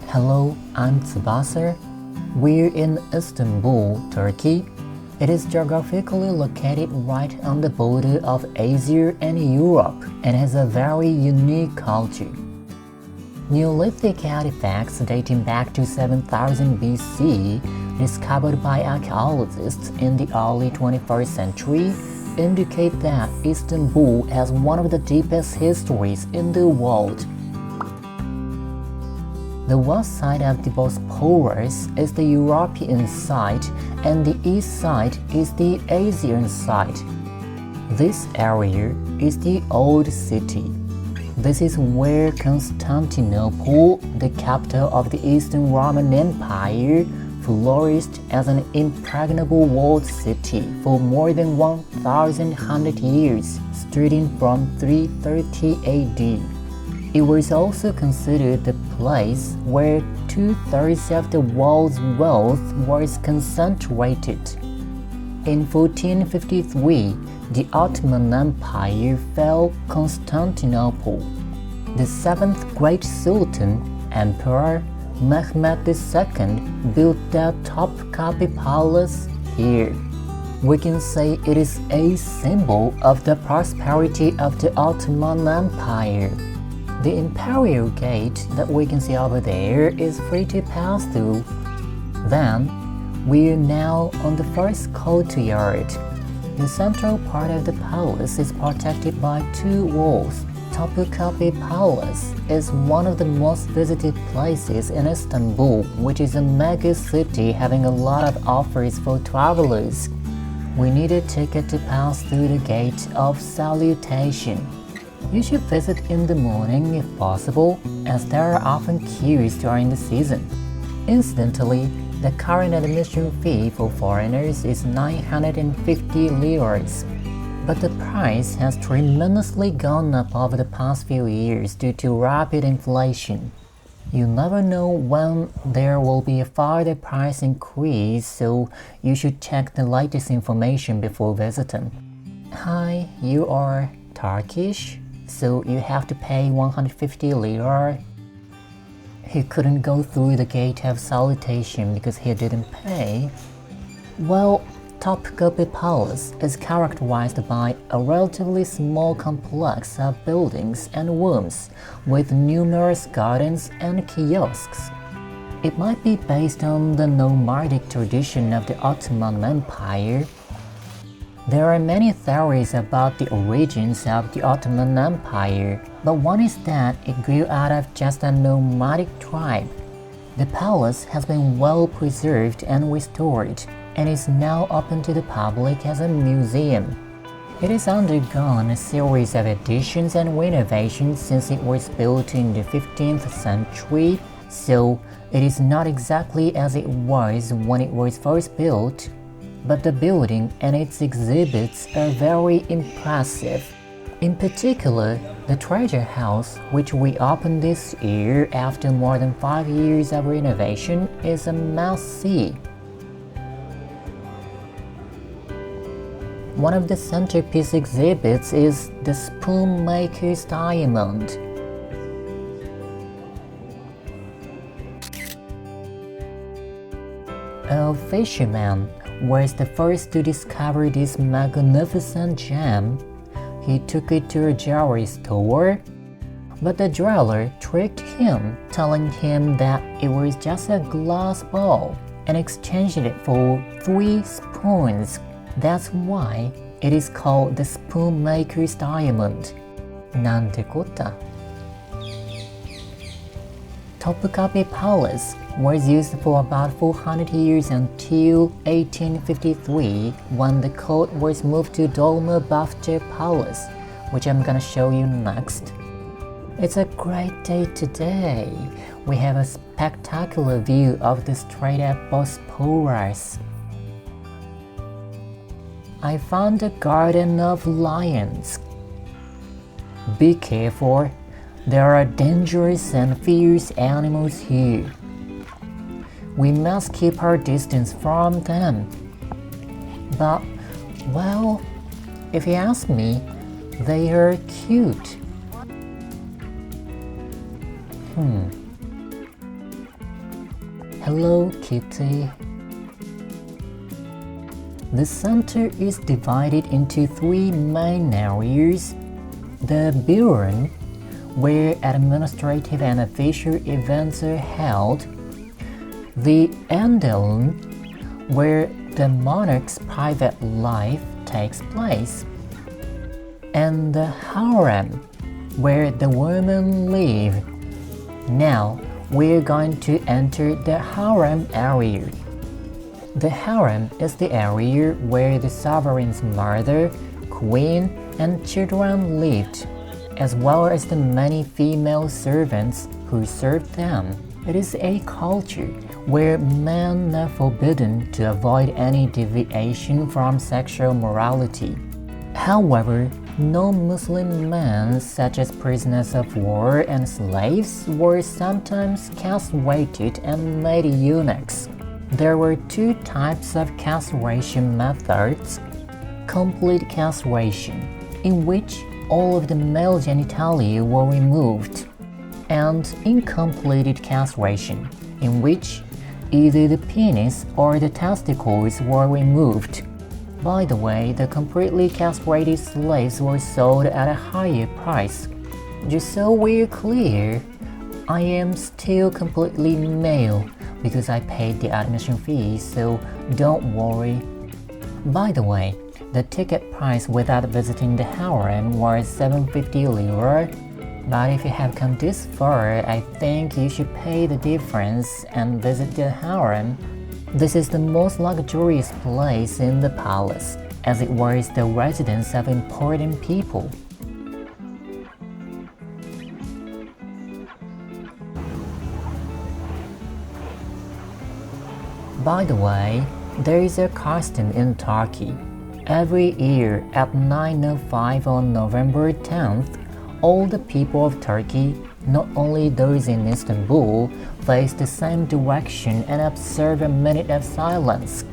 Hello, I'm Tsubasa. We're in Istanbul, Turkey. It is geographically located right on the border of Asia and Europe and has a very unique culture. Neolithic artifacts dating back to 7000 BC, discovered by archaeologists in the early 21st century, indicate that Istanbul has one of the deepest histories in the world. The west side of the Bosphorus is the European side and the east side is the Asian side. This area is the Old City. This is where Constantinople, the capital of the Eastern Roman Empire, flourished as an impregnable walled city for more than 1,100 years, starting from 330 AD. It was also considered the place where two-thirds of the world's wealth was concentrated. In 1453, the Ottoman Empire fell Constantinople. The seventh great Sultan, Emperor Mehmed II, built the Topkapi Palace here. We can say it is a symbol of the prosperity of the Ottoman Empire. The Imperial Gate that we can see over there is free to pass through. Then, we are now on the first courtyard. The central part of the palace is protected by two walls. Topkapi Palace is one of the most visited places in Istanbul, which is a mega city having a lot of offers for travelers. We need a ticket to pass through the gate of salutation. You should visit in the morning if possible, as there are often queues during the season. Incidentally, the current admission fee for foreigners is 950 liras, but the price has tremendously gone up over the past few years due to rapid inflation. You never know when there will be a further price increase, so you should check the latest information before visiting. Hi, you are Turkish? So you have to pay 150 lira. He couldn't go through the gate of salutation because he didn't pay. Well, Topkapi Palace is characterized by a relatively small complex of buildings and rooms with numerous gardens and kiosks. It might be based on the nomadic tradition of the Ottoman Empire. There are many theories about the origins of the Ottoman Empire, but one is that it grew out of just a nomadic tribe. The palace has been well preserved and restored, and is now open to the public as a museum. It has undergone a series of additions and renovations since it was built in the 15th century, so it is not exactly as it was when it was first built. But the building and its exhibits are very impressive. In particular, the treasure house, which we opened this year after more than 5 years of renovation, is a must-see. One of the centerpiece exhibits is the Spoonmaker's Diamond. A fisherman was the first to discover this magnificent gem. He took it to a jewelry store, but the jeweler tricked him, telling him that it was just a glass ball and exchanged it for 3 spoons. That's why it is called the Spoonmaker's Diamond. Nante kota. Topkapi Palace was used for about 400 years until 1853, when the court was moved to Dolmabahce Palace, which I'm gonna show you next. It's a great day today. We have a spectacular view of the Strait of Bosphorus. I found a garden of lions. Be careful. There are dangerous and fierce animals here. We must keep our distance from them. But, well, if you ask me, they are cute. Hello, Kitty. The center is divided into three main areas: the Buren, where administrative and official events are held, the Endeln, where the monarch's private life takes place, and the Harem, where the women live. Now, we're going to enter the Harem area. The harem is the area where the sovereign's mother, queen, and children lived, as well as the many female servants who served them. It is a culture where men are forbidden to avoid any deviation from sexual morality. However, non-Muslim men, such as prisoners of war and slaves, were sometimes castrated and made eunuchs. There were two types of castration methods: complete castration, in which all of the male genitalia were removed, and incomplete castration, in which either the penis or the testicles were removed. By the way, the completely castrated slaves were sold at a higher price. Just so we're clear, I am still completely male because I paid the admission fee, so don't worry. By the way, the ticket price without visiting the harem was 750 lira, but if you have come this far, I think you should pay the difference and visit the harem. This is the most luxurious place in the palace, as it was the residence of important people. By the way, there is a custom in Turkey. Every year at 9:05 on November 10th, all the people of Turkey, not only those in Istanbul, face the same direction and observe a minute of silence.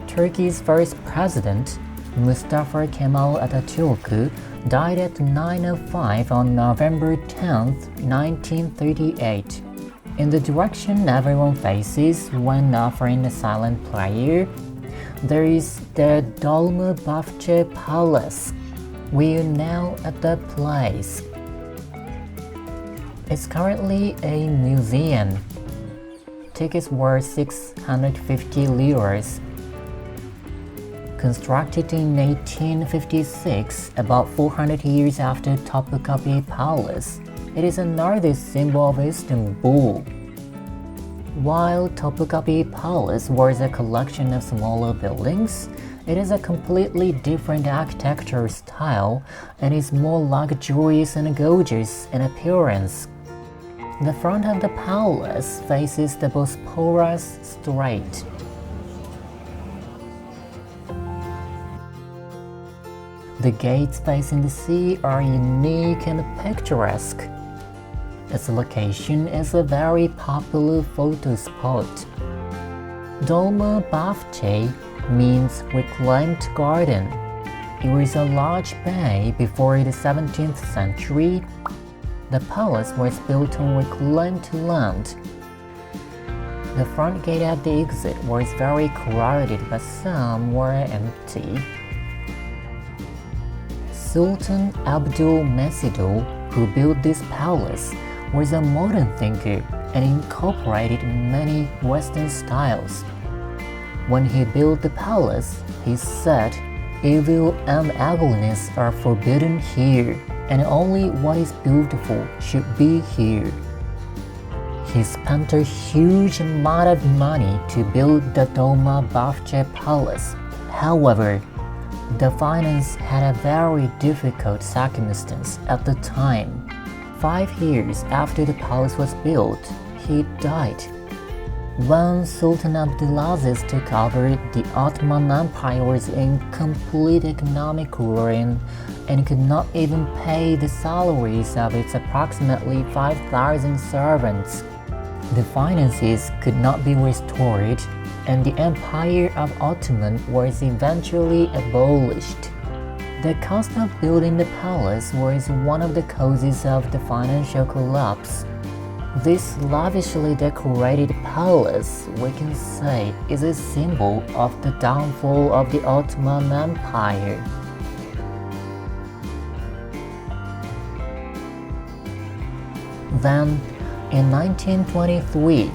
Turkey's first president, Mustafa Kemal Atatürk, died at 9:05 on November 10th, 1938. In the direction everyone faces when offering a silent prayer, there is the Dolmabahce Palace. We are now at the place. It's currently a museum. Tickets were 650 liras. Constructed in 1856, about 400 years after Topkapi Palace, it is another symbol of Istanbul. While Topkapi Palace was a collection of smaller buildings, it is a completely different architectural style and is more luxurious and gorgeous in appearance. The front of the palace faces the Bosphorus Strait. The gates facing the sea are unique and picturesque. Its location is a very popular photo spot. Dolmabahce means reclaimed garden. It was a large bay before the 17th century. The palace was built on reclaimed land. The front gate at the exit was very crowded, but some were empty. Sultan Abdul Macid, who built this palace, was a modern thinker and incorporated many Western styles. When he built the palace, he said, "Evil and ugliness are forbidden here, and only what is beautiful should be here." He spent a huge amount of money to build the Dolmabahce Palace. However, the finance had a very difficult circumstance at the time. 5 years after the palace was built, he died. When Sultan Abdulaziz took over, the Ottoman Empire was in complete economic ruin and could not even pay the salaries of its approximately 5,000 servants. The finances could not be restored, and the Empire of Ottoman was eventually abolished. The cost of building the palace was one of the causes of the financial collapse. This lavishly decorated palace, we can say, is a symbol of the downfall of the Ottoman Empire. Then, in 1923,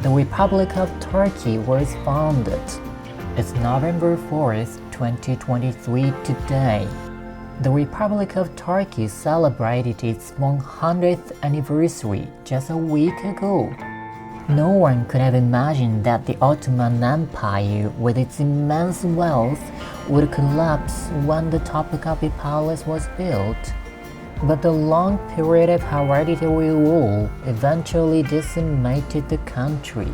the Republic of Turkey was founded. It's November 4th, 2023 today. The Republic of Turkey celebrated its 100th anniversary just a week ago. No one could have imagined that the Ottoman Empire, with its immense wealth, would collapse when the Topkapi Palace was built. But the long period of hereditary rule eventually decimated the country.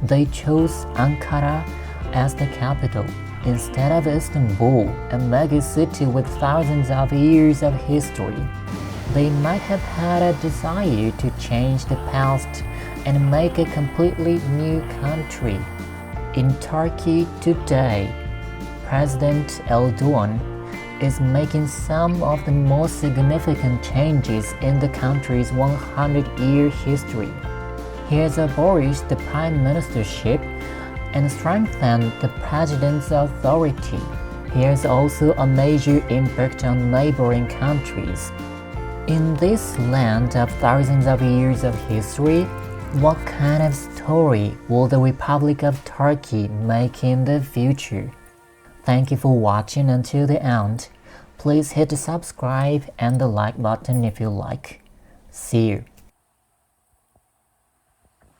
They chose Ankara as the capital instead of Istanbul, a mega city with thousands of years of history. They might have had a desire to change the past and make a completely new country. In Turkey today, President Erdogan is making some of the most significant changes in the country's 100-year history. He has abolished the prime ministership and strengthened the president's authority. He has also a major impact on neighboring countries. In this land of thousands of years of history, what kind of story will the Republic of Turkey make in the future? Thank you for watching until the end. Please hit the subscribe and the like button if you like. See you.